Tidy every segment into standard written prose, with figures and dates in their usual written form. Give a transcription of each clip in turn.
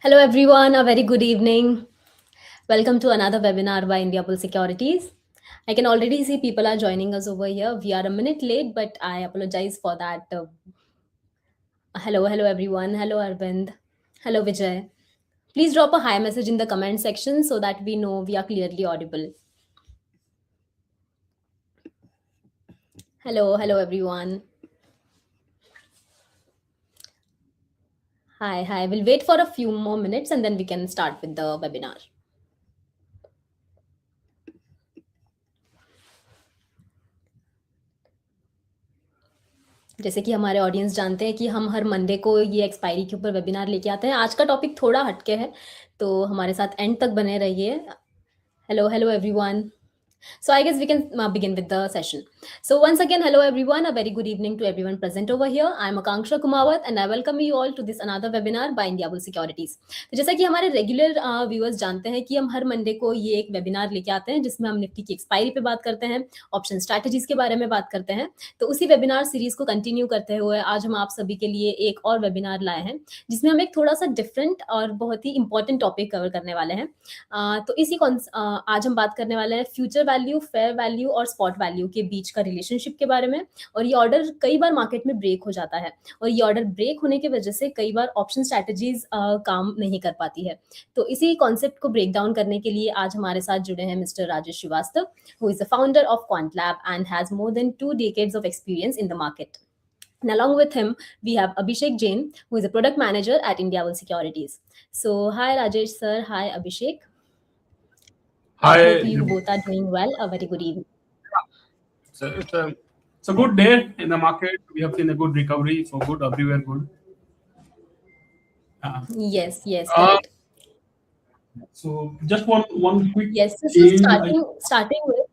Hello, everyone. A very good evening. Welcome to another webinar by Indiabulls Securities. I can already see people are joining us over here. We are a minute late, but I apologize for that. Hello, everyone. Hello, Arvind. Hello, Vijay. Please drop a hi message in the comment section so that we know we are clearly audible. Hello, everyone. Hi. We'll wait for a few more minutes and then we can start with the webinar. जैसे कि हमारे audience जानते हैं कि हम हर Monday को ये expiry के ऊपर वेबिनार लेके आते हैं। आज का टॉपिक थोड़ा हटके है, तो हमारे साथ एंड तक बने रहिए। Hello everyone. So I guess we can begin with the session. So once again, hello everyone. A very good evening to everyone present over here. I'm Akanksha Kumawat and I welcome you all to this another webinar by Indiabulls Securities. तो जैसा कि हमारे regular viewers जानते हैं कि हम हर Monday को ये एक वेबिनार लेके आते हैं जिसमें हम निफ्टी की एक्सपायरी पे बात करते हैं, ऑप्शन स्ट्रैटेजीज के बारे में बात करते हैं। तो उसी वेबिनार सीरीज को कंटिन्यू करते हुए आज हम आप सभी के लिए एक और वेबिनार लाए हैं जिसमें हम एक थोड़ा सा डिफरेंट और बहुत ही इंपॉर्टेंट टॉपिक कवर करने वाले हैं। तो आज हम बात करने वाले हैं फ्यूचर वैल्यू, फेयर वैल्यू और स्पॉट वैल्यू के बीच का रिलेशनशिप के बारे में। और ये ऑर्डर कई बार मार्केट में ब्रेक हो जाता है और ये ऑर्डर ब्रेक होने की वजह से कई बार ऑप्शन स्ट्रैटेजीज काम नहीं कर पाती है। तो इसी कॉन्सेप्ट को ब्रेक डाउन करने के लिए आज हमारे साथ जुड़े हैं mister Rajesh Srivastava, who is the founder of QuantLab and has more than 2 decades of experience in the market. And along with him, we have Abhishek Jain, who is a product manager at Indiabulls Securities. So, hi Rajesh sir, hi Abhishek. Hi. I hope you both are doing well. A very good evening. So it's a good day in the market. We have seen a good recovery, so good everywhere. Good. Yes, correct. So just one quick. Yes, so starting with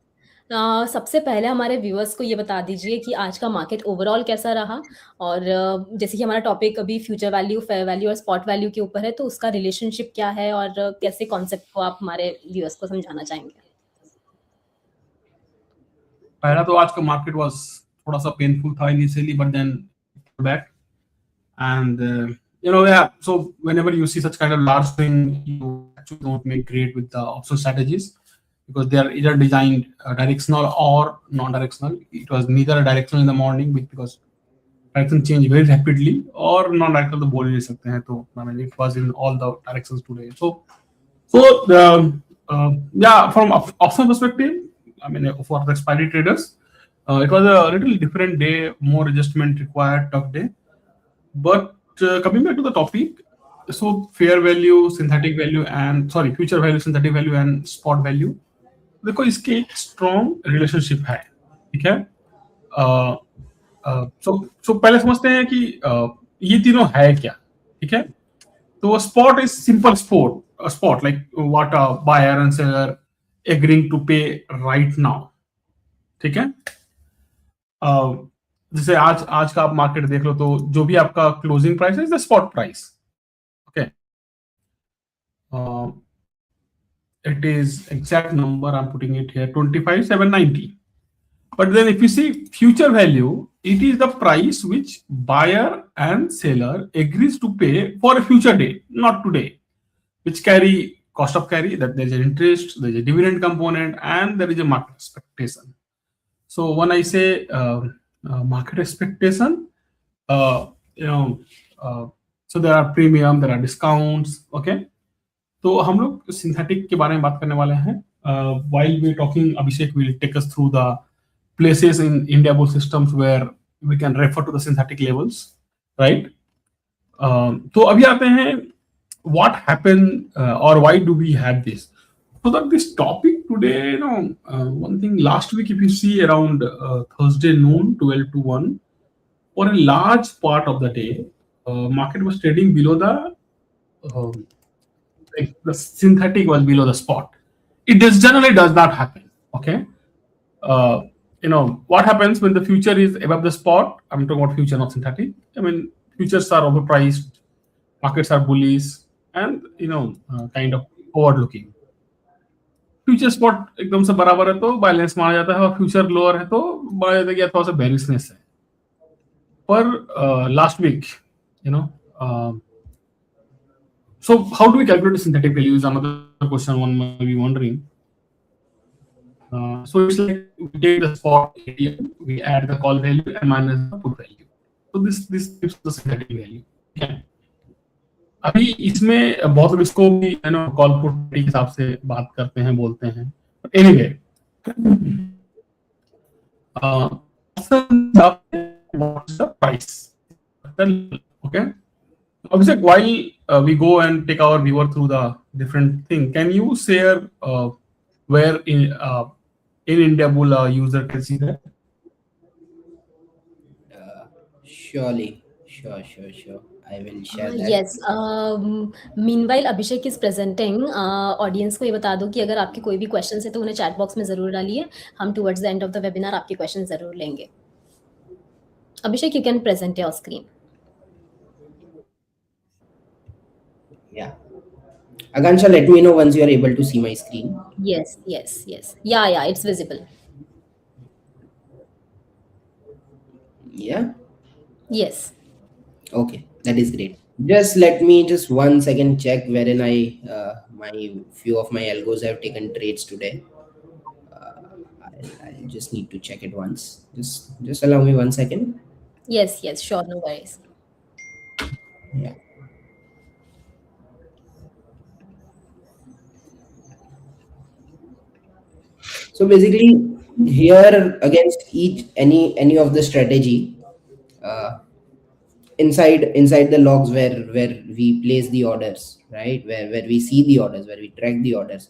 सबसे पहले हमारे viewers को ये बता दीजिए कि आज का मार्केट ओवरऑल कैसा रहा। और जैसे कि हमारा टॉपिक अभी फ्यूचर वैल्यू, फेयर वैल्यू और स्पॉट वैल्यू के ऊपर है, तो उसका रिलेशनशिप क्या है और कैसे कॉन्सेप्ट को आप हमारे व्यूअर्स को समझाना चाहेंगे। पहला तो आज का मार्केट वाज थोड़ा सा पेनफुल था initially, but then back end so whenever you see such kind of large swing, you actually don't make great with the option strategies because they are either designed directional or non-directional. It was neither directional in the morning because direction change very rapidly, or non-directional तो बोल ही नहीं सकते हैं। तो I mean it was in all the directions today. So yeah, from option perspective, I mean for the expiry traders, it was a little different day, more adjustment required, tough day. But coming back to the topic, so fair value, synthetic value and future value, synthetic value and spot value, देखो इसके एक strong relationship है, ठीक है। सो पहले समझते हैं कि ये तीनों है क्या, ठीक है। तो spot is simple spot like what a buyer and seller agreeing to pay right now, ठीक है। जैसे आज का आप मार्केट देख लो तो जो भी आपका क्लोजिंग प्राइस है, the spot price, okay. It is exact number, I'm putting it here, 25,790. But then if you see future value, it is the price which buyer and seller agrees to pay for a future date, not today, which carry cost of carry, that there is an interest, there is a dividend component, and there is a market expectation. So when I say market expectation, so there are premium, there are discounts, okay. तो हम लोग synthetic के बारे में बात करने वाले हैं। While we talking, Abhishek will take us through the places in Indiabulls systems where we can refer to the synthetic levels, right? तो अभी आते हैं what happened or why do we have this? So that this topic today, one thing last week, if you see around Thursday noon, 12 to 1, for a large part of the day, market was trading below the synthetic was below the spot. It generally does not happen, okay. What happens when the future is above the spot? I'm talking about future, not synthetic. I mean futures are overpriced, markets are bullish, and kind of forward looking. Future spot एकदम से बराबर है तो balance माना जाता है, और future lower है तो माना जाता है कि थोड़ा सा बेरिशनेस है। पर last week So how do we calculate the synthetic value is another question one might be wondering. So it's like we take the spot ATM, we add the call value and minus the put value. So this gives the synthetic value. Okay. अभी इसमें बहुत लोग इसको भी call put के हिसाब से बात करते हैं, बोलते हैं. Anyway, what's the price? Okay. Abhishek, while we go and take our viewer through the different thing, can you share where in Indiabull user can see that? Surely, sure. I will share that. Yes. Meanwhile, Abhishek is presenting. Audience को ये बता दो कि अगर आपके कोई भी questions है तो उन्हें chat box में ज़रूर डालिए. हम towards the end of the webinar आपके questions ज़रूर लेंगे. Abhishek, you can present your screen. Yeah. Akansha, let me know once you are able to see my screen. Yes. Yeah, it's visible. Yeah. Yes. Okay, that is great. Just let me just 1 second check wherein I my few of my algos have taken trades today. I'll just need to check it once. Just allow me 1 second. Yes, sure, no worries. Yeah. So basically, here against any of the strategy, inside the logs where we place the orders, right? Where we see the orders, where we track the orders,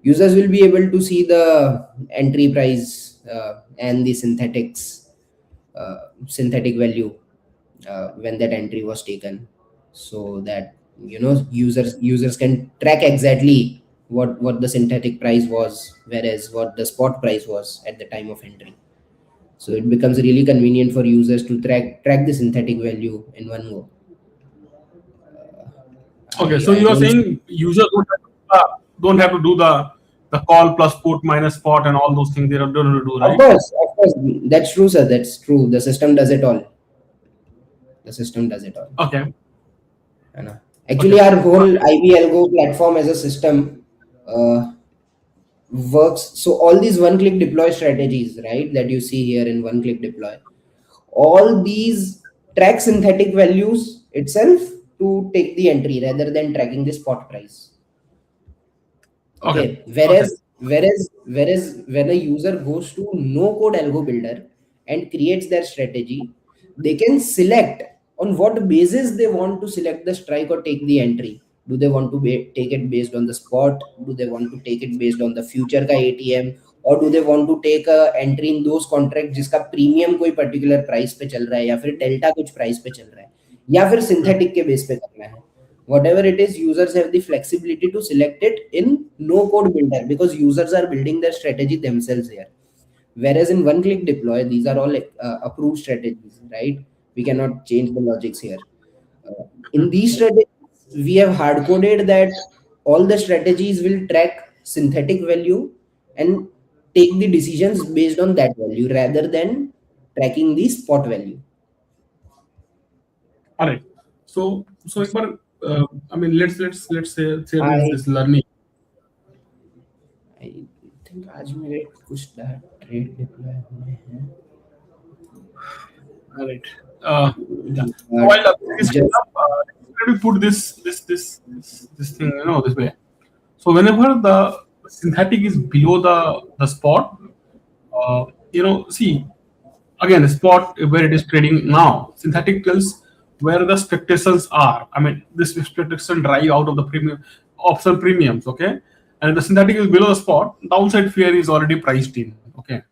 users will be able to see the entry price and the synthetic value when that entry was taken, so that users can track exactly what the synthetic price was, whereas what the spot price was at the time of entry. So it becomes really convenient for users to track the synthetic value in one go. Okay, so you are saying users don't have to do the call plus put minus spot and all those things they don't do, right? Of course, that's true, sir. That's true. The system does it all. Okay. Actually, our whole IB algo platform as a system works. So all these one-click deploy strategies, right, that you see here in one-click deploy, all these track synthetic values itself to take the entry rather than tracking the spot price. Okay. Whereas when a user goes to no code algo builder and creates their strategy, they can select on what basis they want to select the strike or take the entry. Do they want to take it based on the spot? Do they want to take it based on the future ka ATM? Or do they want to take a entry in those contracts जिसका premium कोई particular price पे चल रहा है या फिर delta कुछ price पे चल रहा है या फिर सिंथेटिक के बेस पे करना है? Whatever it is, users have the flexibility to select it in no code builder because users are building their strategy themselves here. Whereas in one click deploy, these are all approved strategies, right? We cannot change the logics here. In these strategies, we have hard coded that all the strategies will track synthetic value and take the decisions based on that value rather than tracking the spot value. All right. So एक बार I mean let's say this learning. I think आज मेरे कुछ trade deploy होने हैं. All right. Yeah. So while let me put this thing this way. So whenever the synthetic is below the spot, see again spot where it is trading now. Synthetic tells where the expectations are. I mean, this expectation drive out of the premium option premiums. Okay, and the synthetic is below the spot. Downside fear is already priced in. Okay.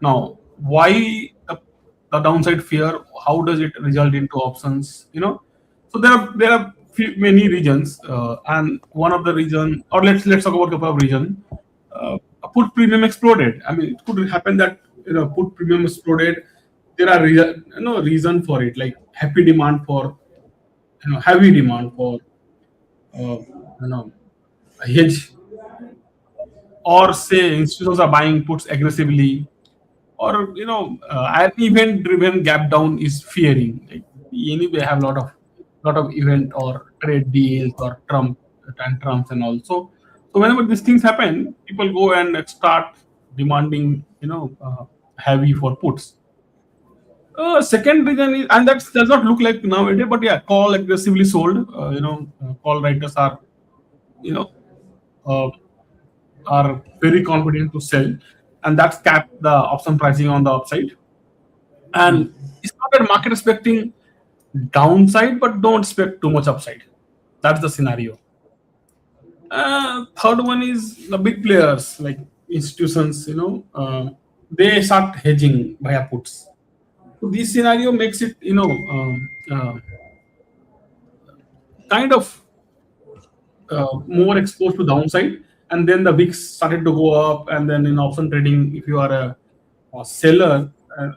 Now, why the downside fear? How does it result into options? So there are many regions, and one of the region, or let's talk about a couple of region. Put premium exploded. I mean, it could happen that put premium exploded. There are reason for it, like heavy demand for a hedge, or say institutions are buying puts aggressively, or an event driven gap down is fearing. Like, anyway, have a lot of lot of event or trade deals or tantrums and all. So whenever these things happen, people go and start demanding, heavy for puts. Second reason is, and that does not look like nowadays, but yeah, call aggressively sold. Call writers are, you know, uh, are very confident to sell, and that's cap the option pricing on the upside. And it's not that market expecting downside, but don't expect too much upside. That's the scenario. Third one is the big players like institutions. They start hedging via puts. So this scenario makes it, kind of more exposed to downside. And then the VIX started to go up, and then in option trading, if you are a seller,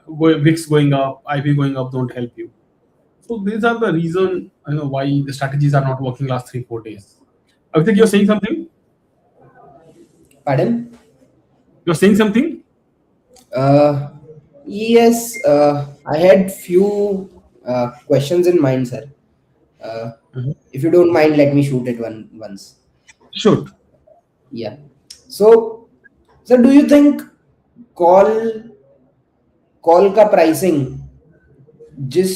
VIX going up, IP going up don't help you. So these are the reason why the strategies are not working last 3-4 days. I think you're saying something. Pardon? You're saying something. Yes, I had few questions in mind, sir. If you don't mind, let me shoot it once. Sure. Yeah. So, sir, do you think call call का pricing जिस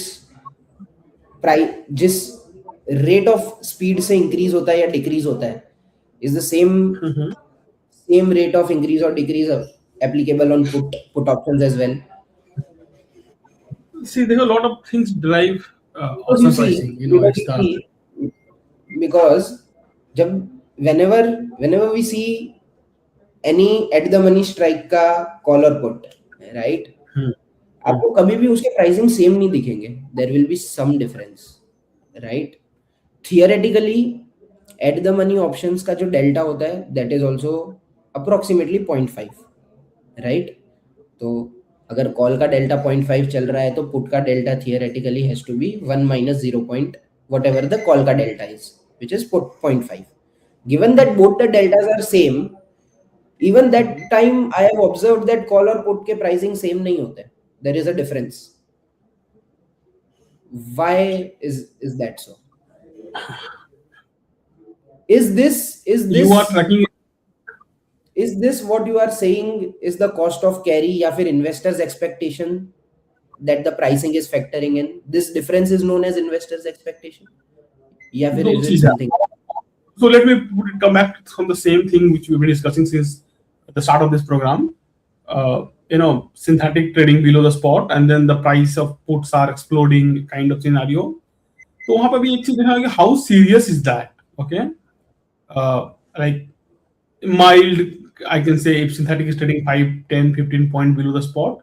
rate of speed से increase होता है या decrease होता है is the same rate of increase और decrease applicable on put options as well? See, there are a lot of things drive option pricing. Because whenever we see any at the money strike का call or put, right? आपको कभी भी उसके pricing same नहीं दिखेंगे. There will be some difference, right? Theoretically, at the money options का जो delta होता है that is also approximately 0.5, right? तो अगर कॉल का डेल्टा 0.5 चल रहा है तो पुट का delta theoretically has to be 1 minus 0 point whatever the call का delta is, which is 0.5. Given that both the deltas are same, even that time I have observed that call और put के pricing same नहीं होते. There is a difference. Why is that so? Is this you are tracking? Is this what you are saying is the cost of carry या फिर investors expectation that the pricing is factoring in? This difference is known as investors expectation या फिर is it something? So let me come back from the same thing which we've been discussing since the start of this program. Synthetic trading below the spot, and then the price of puts are exploding kind of scenario. तो वहाँ पे भी एक चीज देखना है कि how serious is that? Okay, like mild, I can say if synthetic is trading 5, 10, 15 point below the spot,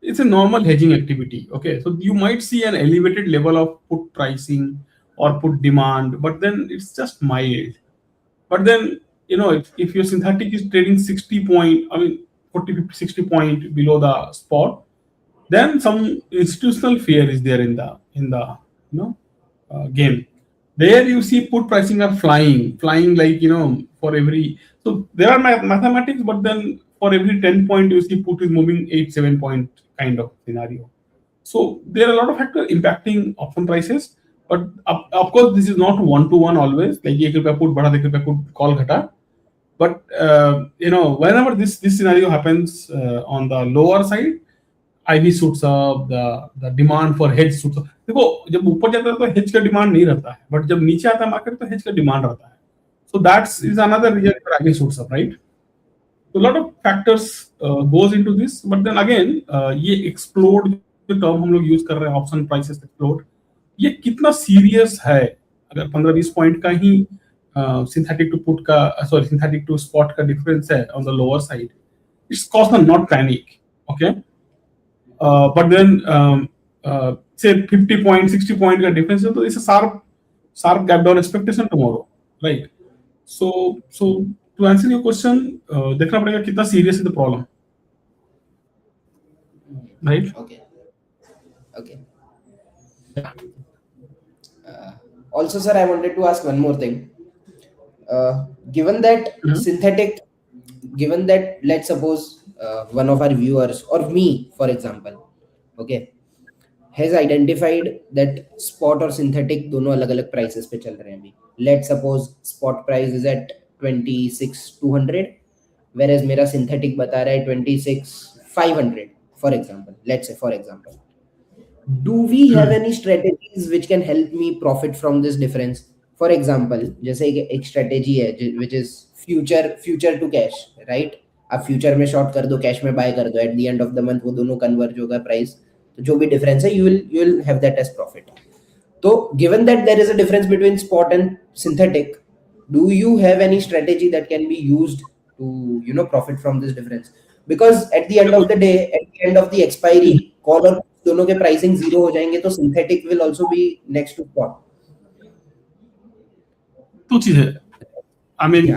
it's a normal hedging activity. Okay, so you might see an elevated level of put pricing or put demand, but then it's just mild. But then if your synthetic is trading 60 point, 40, 50, 60 point below the spot, then some institutional fear is there in the game. There you see put pricing are flying like for every, so there are mathematics, but then for every 10 point you see put is moving 8-7 point kind of scenario. So there are a lot of factors impacting option prices, but of course this is not one-to-one always, like 1 रुपया put बढ़ा 1 रुपया put call घटा. But whenever this scenario happens on the lower side, IV shoots up, the demand for hedge shoots up. देखो जब ऊपर जाता है तो hedge का demand नहीं रहता है, but जब नीचे आता है market तो hedge का demand रहता है. So that is another reason for IV shoots up, right? So a lot of factors goes into this, but then again ये explode जो term हम लोग use कर रहे हैं, option prices explode, ये कितना serious है? अगर 15-20 point का ही synthetic to put का synthetic to spot का difference है on the lower side, it's cause them not panic, okay? But then say 50 point 60 point का difference है तो it's a sharp gap down expectation tomorrow, right? So to answer your question, देखना पड़ेगा कितना serious है the problem, right? Okay. Also, sir, I wanted to ask one more thing. Given that given that let's suppose one of our viewers or me, for example, okay, has identified that spot और synthetic दोनों अलग अलग prices पे चल रहे हैं अभी. Let's suppose spot price is at 26,200 whereas मेरा synthetic बता रहा है 26,500 for example. Let's say for example. Do we have any strategies which can help me profit from this difference? For example, जैसे एक strategy है which is future to cash, right? आप future में short कर दो, कैश में bye कर दो, at the end of the month वो दोनों कन्वर्ज होगा प्राइस, तो जो भी डिफरेंस है you will have that as profit. तो given that there is a difference between spot and synthetic, do you have any strategy that can be used to profit from this difference? Because at the end of the day, at the end of the expiry, call और दोनों के pricing zero हो जाएंगे, तो synthetic will also be next to spot. तो चीज है, I mean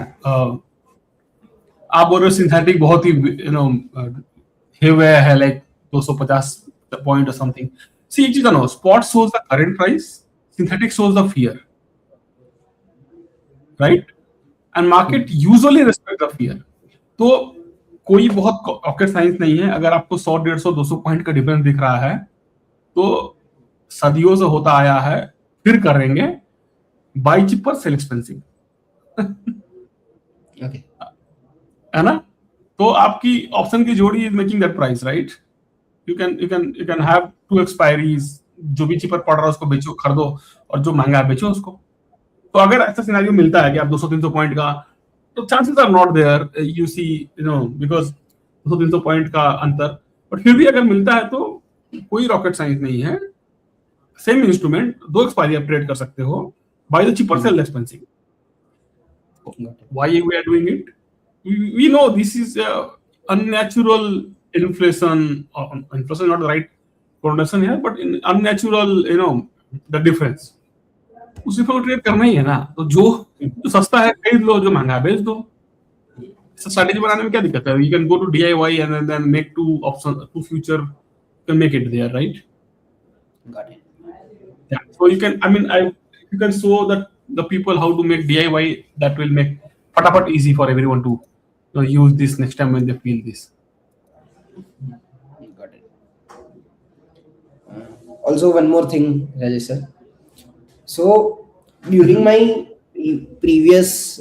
आप बोल रहे हो सिंथेटिक बहुत ही हेवे है, लाइक 250 पॉइंट और समथिंग. सी एक चीज है ना, spot shows the current price, synthetic shows the fear, right? And market usually respect the fear. तो कोई बहुत रॉकेट साइंस नहीं है. अगर आपको 100, 150, 200 पॉइंट का डिफरेंस दिख रहा है तो सदियों से होता आया है, फिर करेंगे buy cheaper sell expensive. Okay, है ना? तो आपकी ऑप्शन की जोड़ी is making that price, right? You can have two expiries. जो भी चीपर पड़ रहा है उसको बेचो, खरीदो, और जो महंगा है बेचो उसको. तो अगर ऐसा सिनेरियो मिलता है कि आप 200-300 पॉइंट का, तो chances are not there, you see because 200-300 point का अंतर. बट फिर भी अगर मिलता है तो कोई रॉकेट साइंस नहीं है. सेम इंस्ट्रूमेंट, दो एक्सपायरी आप ट्रेड कर सकते हो buy the cheaper sell expensive. Why we are doing it? We know this is unnatural inflation. Inflation is not the right connotation here, but unnatural, the difference. उसी पर trade करना ही है ना. तो जो सस्ता है खरीद लो, जो महंगा है बेच दो. स्ट्रैटेजी बनाने में क्या दिक्कत है? You can go to DIY and then make two option, two future, you can make it there, right? Got it. Yeah. So you can, you can show that the people how to make DIY, that will make fatapat easy for everyone to use this next time when they feel this. Got it. Also, one more thing, Rajesh sir. So, during my previous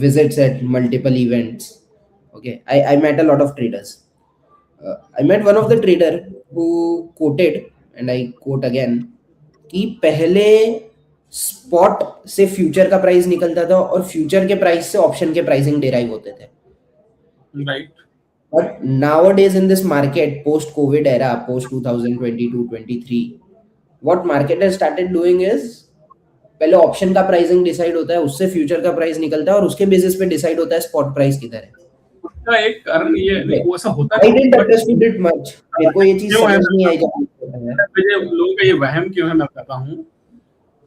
visits at multiple events, okay, I met a lot of traders. I met one of the trader who quoted, and I quote again, कि पहले spot से future का price निकलता था और future के price से option के प्राइसिंग डिराइव होते थे. Right. But nowadays in this market, post COVID era, post 2022-23, what market has started doing is, पहले ऑप्शन का प्राइसिंग डिसाइड होता है, उससे फ्यूचर का प्राइस निकलता है और उसके बेसिस पे डिसाइड होता है स्पॉट प्राइस किधर है. उसका एक कारण ये नहीं, वो ऐसा होता है. I didn't understood it much. मेरे को ये चीज समझ नहीं आई जब लोगों का ये वहम क्यों है, मैं बताता हूँ.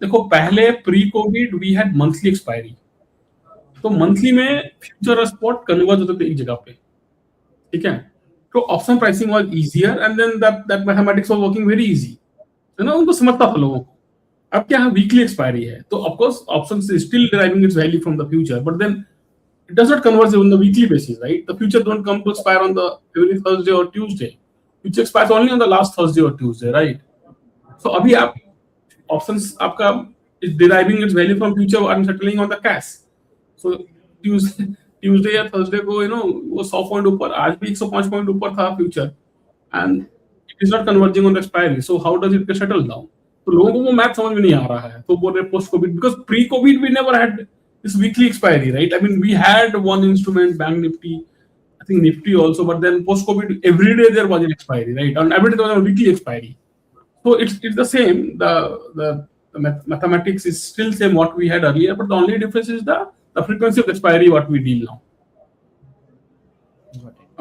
देखो, पहले pre covid we had monthly expiry. तो मंथली में फ्यूचर और स्पॉट कन्वर्ज होते थे एक जगह पे, ठीक है? तो option pricing was easier and then that mathematics was working very easy, है ना? उनको समझता था लोगों को. अब क्या है, वीकली एक्सपायरी है, तो of course option is still deriving its value from the future, but then it does not converge on the weekly basis, right? The future don't come to expire on the every Thursday or Tuesday. Which expires only on the last Thursday or Tuesday, right? So अभी आप options आपका is deriving its value from future and settling on the cash. So Tuesday या Thursday को वो 100 point ऊपर, आज भी 105 point ऊपर था future, and it is not converging on the expiry. So how does it get settled down? तो लोगों को वो मैथ समझ में नहीं आ रहा है. तो बोल रहे post Covid, because pre COVID we never had this weekly expiry, right? I mean, we had one instrument, Bank Nifty, I think Nifty also, but then post-COVID, every day there was an expiry, right? And every day there was a weekly expiry. So it's the same. The mathematics is still same what we had earlier, but the only difference is the frequency of expiry what we deal now.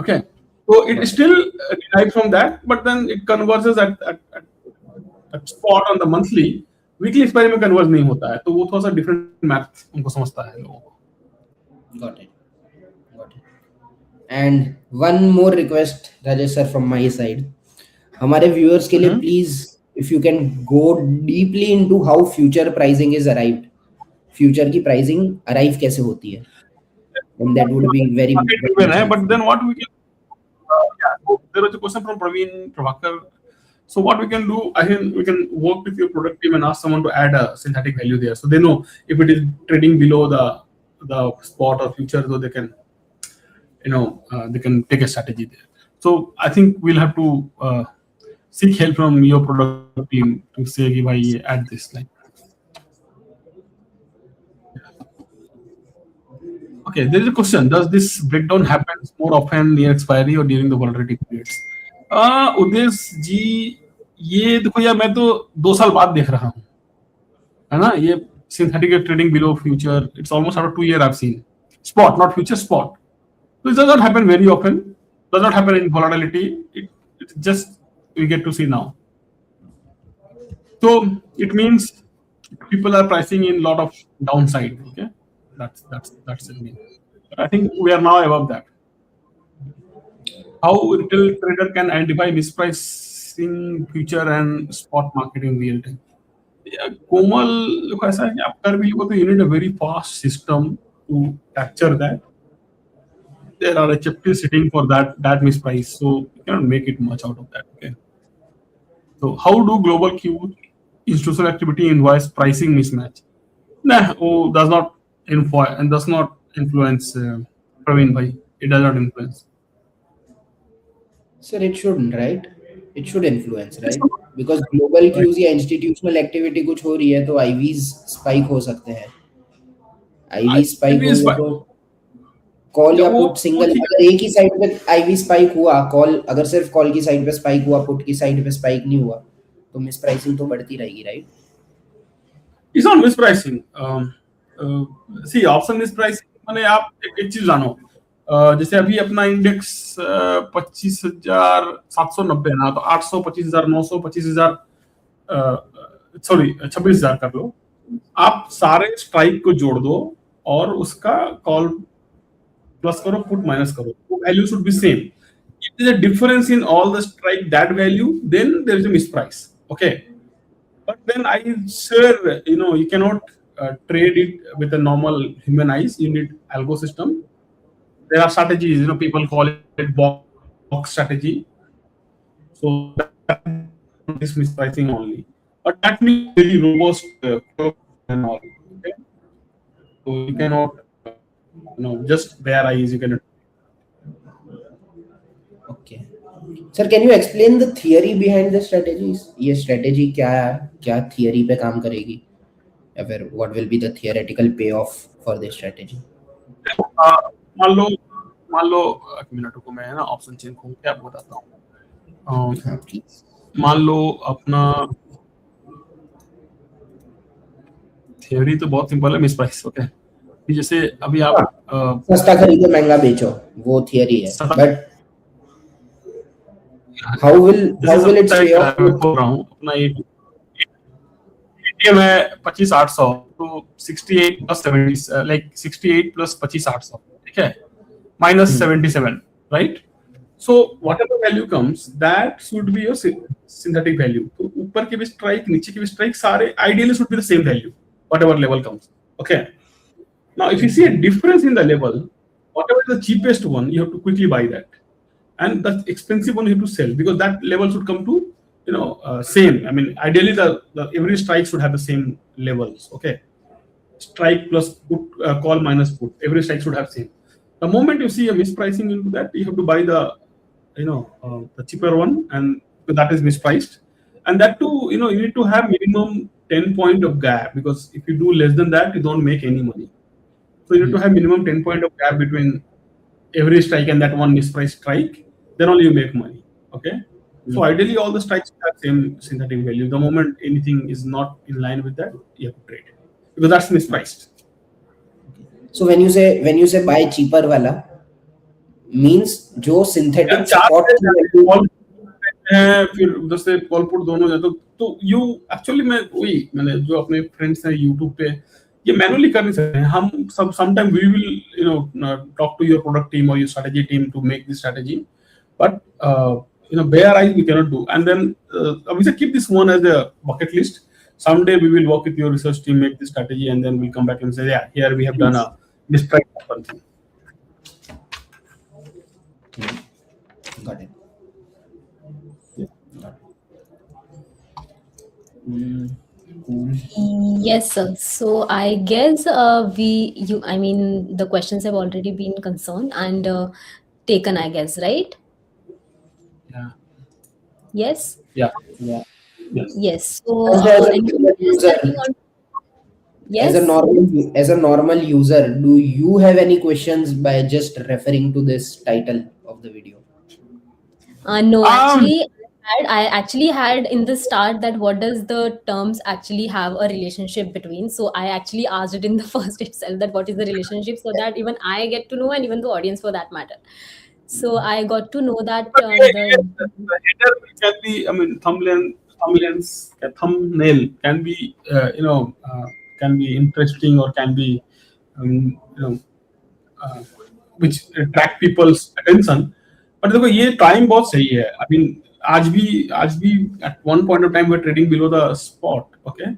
Okay, so it is still derived from that, but then it converges at spot on the monthly. Weekly expiry में converge नहीं होता है, तो वो थोड़ा सा different math उनको समझता है लोगों को. Got it. And one more request, Rajesh sir, from my side. हमारे viewers के लिए please, if you can go deeply into how future pricing is arrived. Future की pricing arrive कैसे होती है? And that would be very given है, but then what we can, there was a question from Praveen Prabhakar. So what we can do, I think we can work with your product team and ask someone to add a synthetic value there, so they know if it is trading below the spot or future, so they can they can take a strategy there. So I think we'll have to seek help from your product team to say, "Ki, bhai, ye add this." Like, okay, there is a question: does this breakdown happen more often near expiry or during the volatility periods? उदेश जी, ये देखो यार, मैं तो 2 साल बाद देख रहा हूँ, है ना? ये synthetic trading below future, it's almost after 2 years I've seen spot, not future, spot. So it does not happen very often. Does not happen in volatility. It's just we get to see now. So it means people are pricing in a lot of downside. Okay, that's it. Mean. I think we are now above that. How retail trader can identify mispricing future and spot market in real time? कोमल, देखो ऐसा है कि आप कर भी लो तो you need a very fast system to capture that. There are HFTs sitting for that misprice, so you cannot make it much out of that. Okay. So how do global Q institutional activity invoice pricing mismatch? Nah, does not influence Praveen bhai. It does not influence. Sir, it shouldn't, right? It should influence, right? Because global cues या institutional activity कुछ हो रही है तो IVs spike हो सकते हैं. IV spike It is होंगे fine. तो कॉल या वो पुट सिंगल, ठीक है. अगर एक ही साइड पे IV स्पाइक हुआ, कॉल अगर सिर्फ कॉल की साइड पे स्पाइक हुआ, पुट की साइड पे स्पाइक नहीं हुआ, तो मिस प्राइसिंग तो बढ़ती रहेगी, right? It's not mispricing. See, option mispricing माने आप एक चीज जानो. जैसे अभी अपना इंडेक्स 25,790 है ना, तो 800, 25,900, 25,000, सॉरी 26,000 कर लो. आप सारे स्ट्राइक को जोड़ दो और उसका कॉल प्लस करो, पुट माइनस करो, तो value should be same. If there is a difference in all the strike that value, then there is a misprice. Okay, but then I swear, you cannot trade it with a normal human eyes. You need algo system. There are strategies, people call it box strategy. So that is mispricing only, but that needs very robust and all. Okay, so you cannot, just bare eyes. You cannot. Okay. Sir, can you explain the theory behind the strategies? ये strategy क्या है, क्या theory पे काम करेगी, या फिर what will be the theoretical payoff for this strategy? मान लो एक मिनट को मैं ना ऑप्शन चेंज करके क्या बताता हूँ. हाँ प्लीज. मान लो अपना थ्योरी तो बहुत सिंपल है, मिसप्राइस. ओके, जैसे अभी आप सस्ता खरीदो महंगा बेचो, वो थियरी है, but how will it pay off? बोल रहा हूँ अपना एटीएम है 25,800, तो 68 प्लस 70, लाइक 68 प्लस 25,800, ठीक है, minus 77, right? So whatever value comes, that should be your synthetic value. तो ऊपर के भी स्ट्राइक, नीचे के भी स्ट्राइक, सारे ideally should be the same value, whatever level comes. Okay. Now, if you see a difference in the level, whatever is the cheapest one, you have to quickly buy that, and the expensive one you have to sell, because that level should come to same. I mean, ideally the every strike should have the same levels. Okay, strike plus put, call minus put, every strike should have same. The moment you see a mispricing into that, you have to buy the the cheaper one, and that is mispriced. And that too, you need to have minimum 10 point of gap, because if you do less than that, you don't make any money. So you need to have minimum 10 point of gap between every strike and that one mispriced strike, then only you make money. Okay. So ideally all the strikes have same synthetic value. The moment anything is not in line with that, you have to trade, because that's mispriced. So when you say buy cheaper वाला means जो synthetic spot है, फिर उधर से call put दोनों जाते, तो you actually मैंने जो अपने फ्रेंड्स हैं यूट्यूब पे, ये मैनुअली कर नहीं सकते हैं हम. Sometime we will talk to your product team और your strategy team to make this strategy, but bare eyes we cannot do. And then we say keep this one as a bucket list. Someday we will work with your research team, make this strategy, and then we'll come back and say, yeah, here we have done a misprice something. Got it. Cool. Yes, sir. So I guess I mean, the questions have already been concerned and taken, I guess, right? Yeah. Yes? Yeah. Yeah. Yes. Yes. So Just as a anyone normal else user, that you want? as a Yes? normal user, do you have any questions by just referring to this title of the video? No, Um. actually, I actually had in the start that what does the terms actually have a relationship between. So I actually asked it in the first itself that what is the relationship, so that even I get to know and even the audience for that matter. So I got to know that But yeah, the the header can be. I mean, thumbnail can be. Can be interesting or can be. Um, you know, uh, which attract people's attention. But देखो ये time बहुत सही है. I mean, आज भी at one point of time we're trading below the spot. Okay,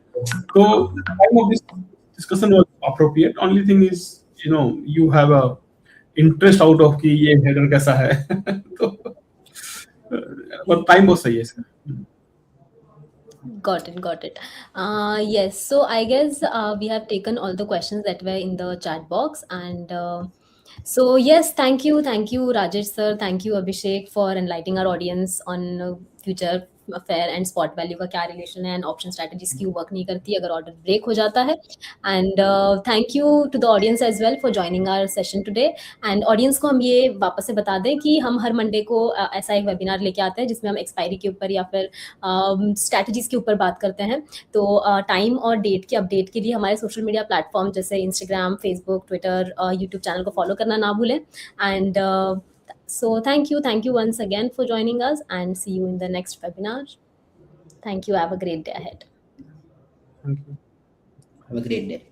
so the time of this discussion was appropriate. Only thing is, you have a interest out of कि ये header कैसा है. तो but time बहुत सही है इसका. got it, got it. Yes, so I guess we have taken all the questions that were in the chat box. And so, yes, thank you, Rajesh sir. Thank you, Abhishek, for enlightening our audience on future fair and spot value का क्या relation है and option strategies क्यों work नहीं करती अगर order break हो जाता है. And thank you to the audience as well for joining our session today. And audience को हम ये वापस से बता दें कि हम हर मंडे को ऐसा एक वेबिनार लेके आते हैं जिसमें हम एक्सपायरी के ऊपर या फिर स्ट्रैटेजीज के ऊपर बात करते हैं. तो टाइम और डेट के अपडेट के लिए हमारे सोशल मीडिया प्लेटफॉर्म जैसे Instagram, Facebook, Twitter, YouTube channel को फॉलो करना ना भूलें. And so thank you once again for joining us and see you in the next webinar. Thank you. Have a great day ahead. Thank you. Have a great day.